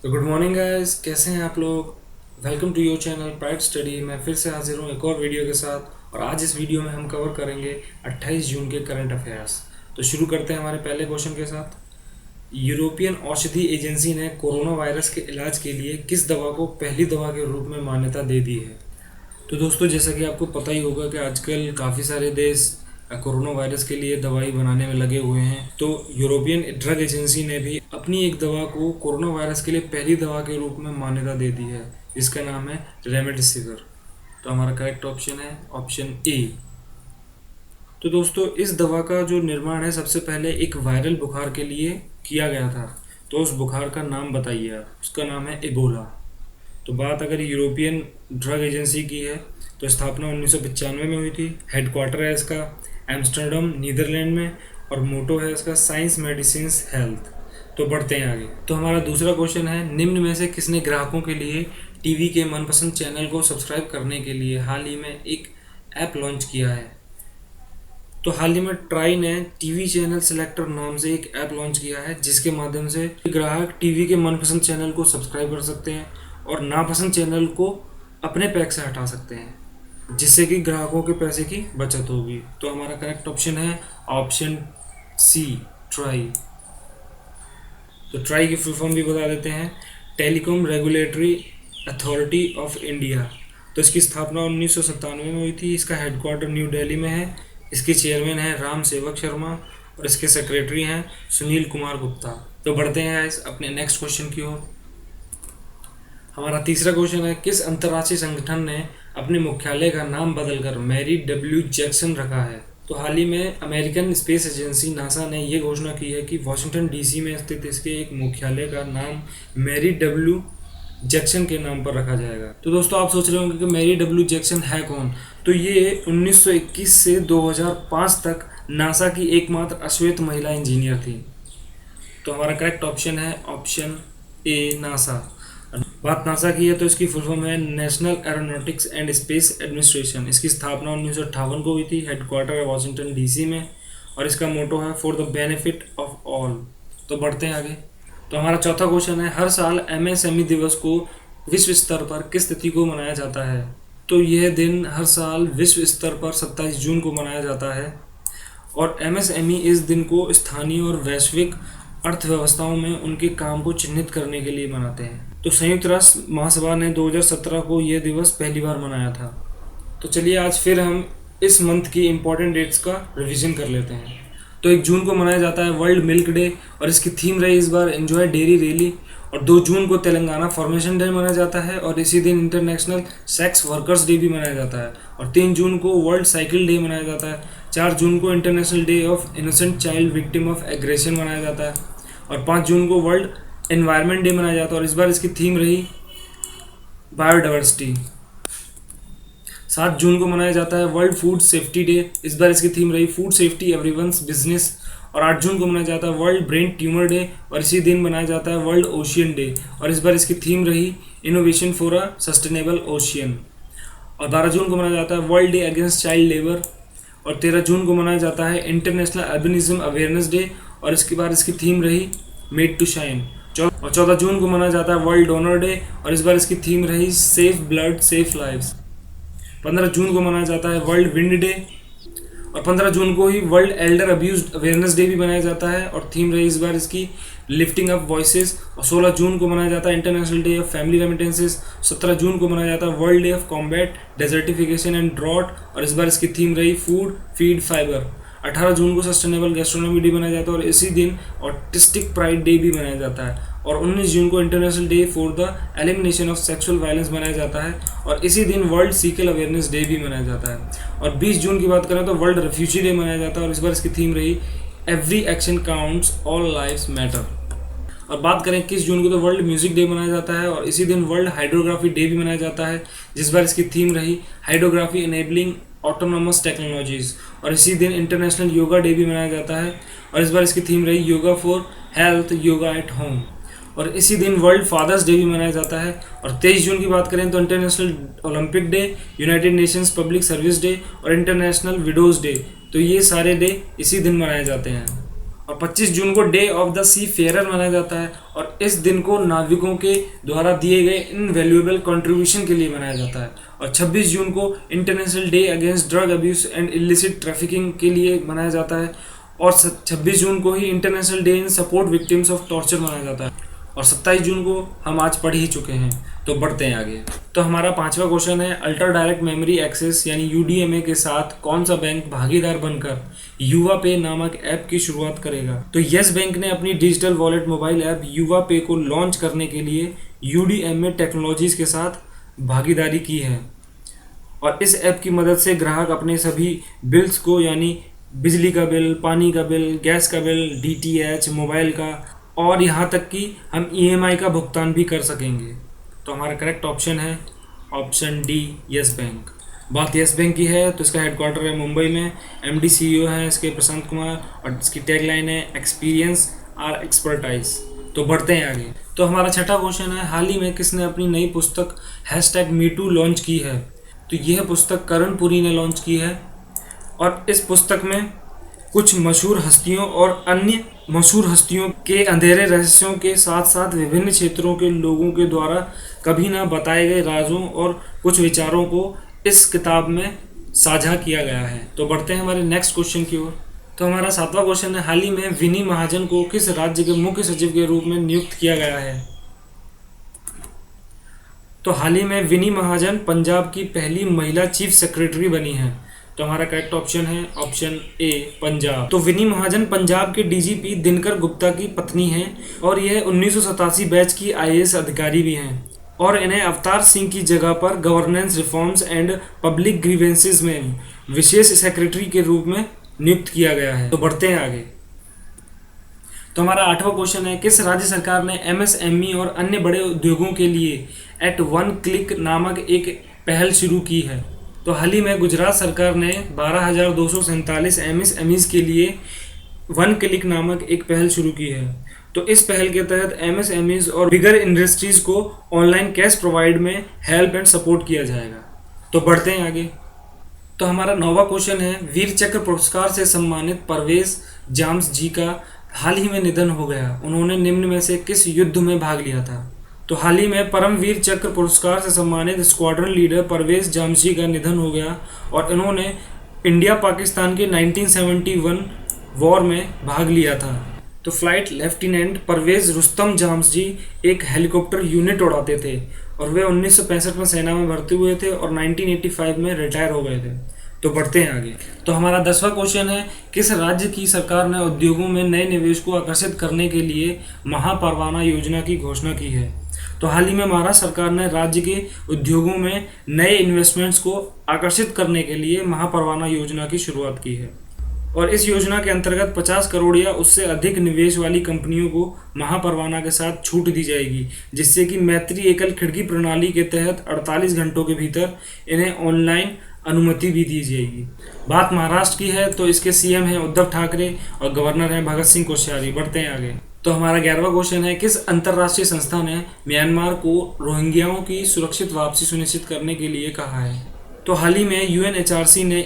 तो good morning guys, कैसे हैं आप लोग। Welcome to your channel pride study. मैं फिर से हाजिर हूँ एक और वीडियो के साथ। और आज इस वीडियो में हम कवर करेंगे 28 जून के करंट अफेयर्स। तो शुरू करते हैं हमारे पहले क्वेश्चन के साथ। यूरोपियन औषधि एजेंसी ने कोरोना वायरस के इलाज के लिए किस दवा को पहली दवा के रूप में मान्यता दे दी है। तो दोस्तों, जैसा कि आपको पता ही होगा कि आजकल काफ़ी सारे देश कोरोना वायरस के लिए दवाई बनाने में लगे हुए हैं। तो यूरोपियन ड्रग एजेंसी ने भी अपनी एक दवा को कोरोना वायरस के लिए पहली दवा के रूप में मान्यता दे दी है, जिसका नाम है रेमडेसिविर। तो हमारा करेक्ट ऑप्शन है ऑप्शन ए। तो दोस्तों, इस दवा का जो निर्माण है सबसे पहले एक वायरल बुखार के लिए किया गया था। तो उस बुखार का नाम बताइए आप। उसका नाम है एबोला। तो बात अगर यूरोपियन ड्रग एजेंसी की है तो स्थापना 1995 में हुई थी। हेडक्वार्टर है इसका एम्स्टर्डम नीदरलैंड में, और मोटो है इसका साइंस मेडिसिन्स हेल्थ। तो बढ़ते हैं आगे। तो हमारा दूसरा क्वेश्चन है, निम्न में से किसने ग्राहकों के लिए टीवी के मनपसंद चैनल को सब्सक्राइब करने के लिए हाल ही में एक ऐप लॉन्च किया है। तो हाल ही में ट्राई ने टीवी चैनल सिलेक्टर नाम से एक ऐप लॉन्च किया है, जिसके माध्यम से ग्राहक टीवी के मनपसंद चैनल को सब्सक्राइब कर सकते हैं और नापसंद चैनल को अपने पैक से हटा सकते हैं, जिससे कि ग्राहकों के पैसे की बचत होगी। तो हमारा करेक्ट ऑप्शन है ऑप्शन सी, ट्राई। तो ट्राई की फुल फॉर्म भी बता देते हैं, telecom regulatory authority of India. तो इसकी स्थापना 1997 में हुई थी। इसका हेडक्वार्टर न्यू दिल्ली में है। इसके चेयरमैन हैं राम सेवक शर्मा और इसके सेक्रेटरी हैं सुनील कुमार गुप्ता। तो बढ़ते हैं इस अपने नेक्स्ट क्वेश्चन की ओर। हमारा तीसरा क्वेश्चन है, किस अंतर्राष्ट्रीय संगठन ने अपने मुख्यालय का नाम बदलकर मैरी डब्ल्यू जैक्सन रखा है। तो हाल ही में अमेरिकन स्पेस एजेंसी नासा ने यह घोषणा की है कि वॉशिंगटन डीसी में स्थित इसके एक मुख्यालय का नाम मैरी डब्ल्यू जैक्सन के नाम पर रखा जाएगा। तो दोस्तों, आप सोच रहे होंगे कि मैरी डब्ल्यू जैक्सन है कौन। तो ये 1921 से 2005 तक नासा की एकमात्र अश्वेत महिला इंजीनियर थी। तो हमारा करेक्ट ऑप्शन है ऑप्शन ए, नासा। बात नासा की है तो इसकी फुल फॉर्म है national aeronautics and space administration. इसकी स्थापना 1958 को हुई थी। हेडक्वार्टर है वॉशिंगटन डीसी में और इसका मोटो है for the benefit of all. तो बढ़ते हैं आगे। तो हमारा चौथा क्वेश्चन है, हर साल एमएसएमई दिवस को विश्व स्तर पर किस तिथि को मनाया जाता है। तो यह दिन हर साल विश्व स्तर पर 27 जून को मनाया जाता है और एमएसएमई इस दिन को स्थानीय और वैश्विक अर्थव्यवस्थाओं में उनके काम को चिन्हित करने के लिए मनाते हैं। तो संयुक्त राष्ट्र महासभा ने 2017 को यह दिवस पहली बार मनाया था। तो चलिए आज फिर हम इस मंथ की इम्पोर्टेंट डेट्स का रिवीजन कर लेते हैं। तो 1 जून को मनाया जाता है वर्ल्ड मिल्क डे और इसकी थीम रही इस बार एंजॉय डेयरी रैली। और 2 जून को तेलंगाना फॉर्मेशन डे मनाया जाता है और इसी दिन इंटरनेशनल सेक्स वर्कर्स डे भी मनाया जाता है। और 3 जून को वर्ल्ड साइकिल डे मनाया जाता है। 4 जून को international day of innocent child victim of aggression मनाया जाता है और 5 जून को वर्ल्ड एनवायरनमेंट डे मनाया जाता है और इस बार इसकी थीम रही बायोडाइवर्सिटी। 7 जून को मनाया जाता है वर्ल्ड फूड सेफ्टी डे। इस बार इसकी थीम रही फूड सेफ्टी एवरीवन्स बिजनेस। और 8 जून को मनाया जाता है वर्ल्ड ब्रेन ट्यूमर डे और इसी दिन मनाया जाता है वर्ल्ड ओशियन डे और इस बार इसकी थीम रही innovation for a sustainable ocean. और 12 जून को मनाया जाता है world day against child labour और 13 जून को मनाया जाता है इंटरनेशनल अल्बिनिज्म अवेयरनेस डे और इसके बाद इसकी थीम रही मेड टू शाइन। और 14 जून को मनाया जाता है वर्ल्ड डोनर डे और इस बार इसकी थीम रही सेफ ब्लड सेफ लाइव्स। 15 जून को मनाया जाता है वर्ल्ड विंड डे और 15 जून को ही world elder abuse awareness day भी मनाया जाता है और थीम रही इस बार इसकी लिफ्टिंग अप वॉइसेस। और 16 जून को मनाया जाता है international day of family remittances. 17 जून को मनाया जाता है world day of combat desertification and drought और इस बार इसकी थीम रही फूड फीड फाइबर। 18 जून को सस्टेनेबल गैस्ट्रोनॉमी डे मनाया जाता है और इसी दिन ऑटिस्टिक प्राइड डे भी मनाया जाता है। और 19 जून को international day for the elimination of sexual violence मनाया जाता है और इसी दिन वर्ल्ड सीकल अवेयरनेस डे भी मनाया जाता है। और 20 जून की बात करें तो वर्ल्ड रेफ्यूजी डे मनाया जाता है और इस बार इसकी थीम रही every action counts all lives matter. और बात करें 21 जून को तो वर्ल्ड म्यूजिक डे मनाया जाता है और इसी दिन वर्ल्ड हाइड्रोग्राफी डे भी मनाया जाता है, जिस बार इसकी थीम रही हाइड्रोग्राफी इनेबलिंग ऑटोनोमस टेक्नोलॉजीज। और इसी दिन इंटरनेशनल योगा डे भी मनाया जाता है और इस बार इसकी थीम रही yoga for health yoga at home. और इसी दिन वर्ल्ड फादर्स डे भी मनाया जाता है। और 23 जून की बात करें तो international Olympic day, United Nations public service day और इंटरनेशनल विडोज डे। तो ये सारे डे इसी दिन मनाए जाते हैं। और 25 जून को day of the seafarer मनाया जाता है और इस दिन को नाविकों के द्वारा दिए गए इनवैल्यूएबल कंट्रीब्यूशन के लिए मनाया जाता है। और 26 जून को international day against drug abuse and illicit trafficking के लिए मनाया जाता है। और 26 जून को ही international day in support victims of torture मनाया जाता है। और 27 जून को हम आज पढ़ ही चुके हैं। तो बढ़ते हैं आगे। तो हमारा 5वां क्वेश्चन है, अल्ट्रा डायरेक्ट मेमोरी एक्सेस यानी यूडीएमए के साथ कौन सा बैंक भागीदार बनकर युवा पे नामक ऐप की शुरुआत करेगा? तो यस बैंक ने अपनी डिजिटल वॉलेट मोबाइल ऐप युवा पे को लॉन्च करने के लिए यूडीएमए टेक्नोलॉजीज के साथ भागीदारी की है। और इस ऐप की मदद से ग्राहक अपने सभी बिल्स को यानी बिजली का बिल, पानी का बिल, गैस का बिल, डीटीएच, मोबाइल का और यहाँ तक कि हम ईएमआई का भुगतान भी कर सकेंगे। तो हमारा करेक्ट ऑप्शन है ऑप्शन डी, यस बैंक। बात यस बैंक की है तो इसका हेडक्वार्टर है मुंबई में। एमडी सीईओ है इसके प्रशांत कुमार और इसकी टैगलाइन है एक्सपीरियंस आर एक्सपर्टाइज। तो बढ़ते हैं आगे। तो हमारा 6वां क्वेश्चन है, हाल ही में किसने अपनी नई पुस्तक #MeToo लॉन्च की है? तो यह पुस्तक करण पुरी ने लॉन्च की है और इस पुस्तक में कुछ मशहूर हस्तियों और अन्य मशहूर हस्तियों के अंधेरे रहस्यों के साथ साथ विभिन्न क्षेत्रों के लोगों के द्वारा कभी ना बताए गए राजों और कुछ विचारों को इस किताब में साझा किया गया है। तो बढ़ते हैं हमारे नेक्स्ट क्वेश्चन की ओर। तो हमारा 7वां क्वेश्चन है, हाल ही में विनी महाजन को किस राज्य के मुख्य सचिव के रूप में नियुक्त किया गया है? तो हाल ही में विनी महाजन पंजाब की पहली महिला चीफ सेक्रेटरी बनी है। तो हमारा करेक्ट ऑप्शन है ऑप्शन ए, पंजाब। तो विनी महाजन पंजाब के डीजीपी दिनकर गुप्ता की पत्नी हैं और यह 1987 बैच की आईएएस अधिकारी भी हैं और इन्हें अवतार सिंह की जगह पर governance reforms and public grievances में विशेष सेक्रेटरी के रूप में नियुक्त किया गया है। तो बढ़ते हैं आगे। तो हमारा 8वां क्वेश्चन है, किस राज्य सरकार ने एमएसएमई और अन्य बड़े उद्योगों के लिए एट वन क्लिक नामक एक पहल शुरू की है? तो हाल ही में गुजरात सरकार ने 12,247 एमएसएमईज के लिए वन क्लिक नामक एक पहल शुरू की है। तो इस पहल के तहत एमएसएमईज और बिगर इंडस्ट्रीज को ऑनलाइन कैश प्रोवाइड में हेल्प एंड सपोर्ट किया जाएगा। तो बढ़ते हैं आगे। तो हमारा 9वां क्वेश्चन है, वीर चक्र पुरस्कार से सम्मानित परवेज जाम्स जी का हाल ही में निधन हो गया। उन्होंने निम्न में से किस युद्ध में भाग लिया था? तो हाल ही में परमवीर चक्र पुरस्कार से सम्मानित स्क्वाड्रन लीडर परवेज जामशी का निधन हो गया और इन्होंने इंडिया पाकिस्तान के 1971 वॉर में भाग लिया था। तो फ्लाइट लेफ्टिनेंट परवेज रुस्तम जामशी एक हेलीकॉप्टर यूनिट उड़ाते थे और वे 1965 में सेना में भर्ती हुए थे और 1985 में रिटायर हो गए थे। तो बढ़ते हैं आगे। तो हमारा 10वां क्वेश्चन है, किस राज्य की सरकार ने उद्योगों में नए निवेश को आकर्षित करने के लिए महापरवाना योजना की घोषणा की है? तो हाल ही में महाराष्ट्र सरकार ने राज्य के उद्योगों में नए इन्वेस्टमेंट्स को आकर्षित करने के लिए महापरवाना योजना की शुरुआत की है और इस योजना के अंतर्गत 50 करोड़ या उससे अधिक निवेश वाली कंपनियों को महापरवाना के साथ छूट दी जाएगी, जिससे कि मैत्री एकल खिड़की प्रणाली के तहत 48 घंटों के भीतर इन्हें ऑनलाइन अनुमति भी दी जाएगी। बात महाराष्ट्र की है तो इसके सीएम हैं उद्धव ठाकरे और गवर्नर हैं भगत सिंह कोश्यारी। बढ़ते हैं आगे। तो हमारा 11वां क्वेश्चन है, किस अंतर्राष्ट्रीय संस्था ने म्यांमार को रोहिंग्याओं की सुरक्षित वापसी सुनिश्चित करने के लिए कहा है? तो हाल ही में यूएनएचआरसी ने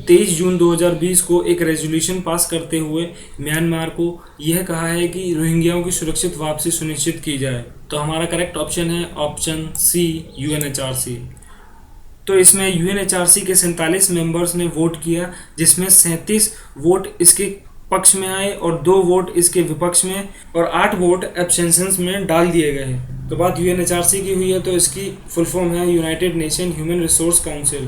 23 जून 2020 को एक रेजोल्यूशन पास करते हुए म्यांमार को यह कहा है कि रोहिंग्याओं की सुरक्षित वापसी सुनिश्चित की जाए। तो हमारा करेक्ट ऑप्शन है ऑप्शन सी, यूएनएचआरसी। तो इसमें यूएनएचआरसी के 47 मेंबर्स ने वोट किया, जिसमें 37 वोट इसके पक्ष में आए और 2 वोट इसके विपक्ष में और 8 वोट एब्सेंशंस में डाल दिए गए। तो बात यूएनएचआरसी की हुई है तो इसकी फुल फॉर्म है United nation human resource council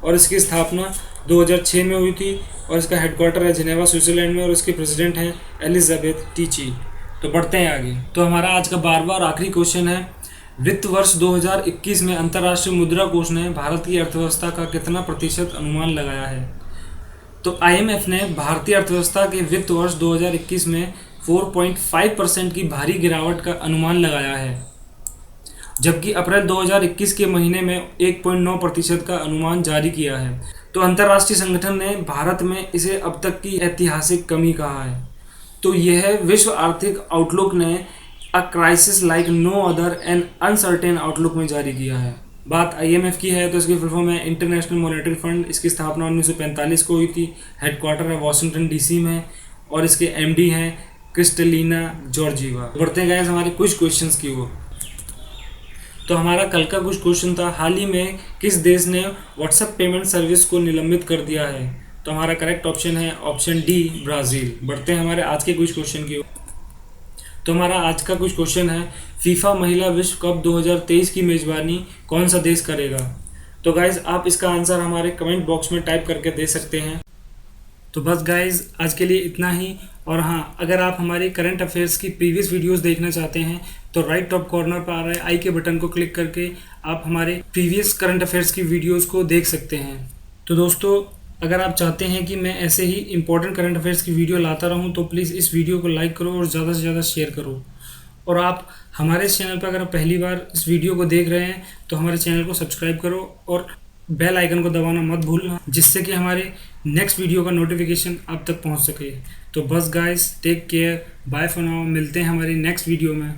और इसकी स्थापना 2006 में हुई थी और इसका हेडक्वार्टर है जिनेवा स्विट्जरलैंड में और इसके प्रेसिडेंट हैं एलिजाबेथ टीची। तो बढ़ते हैं आगे। तो हमारा आज का 12वां और आखिरी क्वेश्चन है, वित्त वर्ष 2021 में अंतर्राष्ट्रीय मुद्रा कोष ने भारत की अर्थव्यवस्था का कितना प्रतिशत अनुमान लगाया है? तो आईएमएफ ने भारतीय अर्थव्यवस्था के वित्त वर्ष 2021 में 4.5% की भारी गिरावट का अनुमान लगाया है, जबकि अप्रैल 2021 के महीने में 1.9% का अनुमान जारी किया है। तो अंतर्राष्ट्रीय संगठन ने भारत में इसे अब तक की ऐतिहासिक कमी कहा है। तो यह विश्व आर्थिक आउटलुक ने a crisis like no other and uncertain outlook में जारी किया है। बात आईएमएफ की है तो इसकी फुल फॉर्म है इंटरनेशनल मॉनेटरी फंड। इसकी स्थापना 1945 को हुई थी, हेडक्वार्टर है वाशिंगटन डीसी में और इसके एमडी हैं क्रिस्टलिना जॉर्जीवा। बढ़ते हैं गाइस हमारे कुछ क्वेश्चंस की ओर। तो हमारा कल का कुछ क्वेश्चन था, हाल ही में किस देश ने व्हाट्सएप पेमेंट सर्विस को निलंबित कर दिया है? तो हमारा करेक्ट ऑप्शन है ऑप्शन डी, ब्राज़ील। बढ़ते हैं हमारे आज के कुछ क्वेश्चन की ओर। तो हमारा आज का कुछ क्वेश्चन है, फीफा महिला विश्व कप 2023 की मेज़बानी कौन सा देश करेगा? तो गाइज आप इसका आंसर हमारे कमेंट बॉक्स में टाइप करके दे सकते हैं। तो बस गाइज आज के लिए इतना ही। और हाँ, अगर आप हमारी करंट अफेयर्स की प्रीवियस वीडियोस देखना चाहते हैं तो राइट टॉप कॉर्नर पर आ रहे आई के बटन को क्लिक करके आप हमारे प्रीवियस करंट अफेयर्स की वीडियोस को देख सकते हैं। तो दोस्तों, अगर आप चाहते हैं कि मैं ऐसे ही इंपॉर्टेंट करंट अफेयर्स की वीडियो लाता रहूं तो प्लीज़ इस वीडियो को लाइक करो और ज़्यादा से ज़्यादा शेयर करो। और आप हमारे इस चैनल पर अगर आप पहली बार इस वीडियो को देख रहे हैं तो हमारे चैनल को सब्सक्राइब करो और बेल आइकन को दबाना मत भूलना, जिससे कि हमारे नेक्स्ट वीडियो का नोटिफिकेशन आप तक पहुंच सके। तो बस guys, take care, bye for now, मिलते हैं हमारी नेक्स्ट वीडियो में।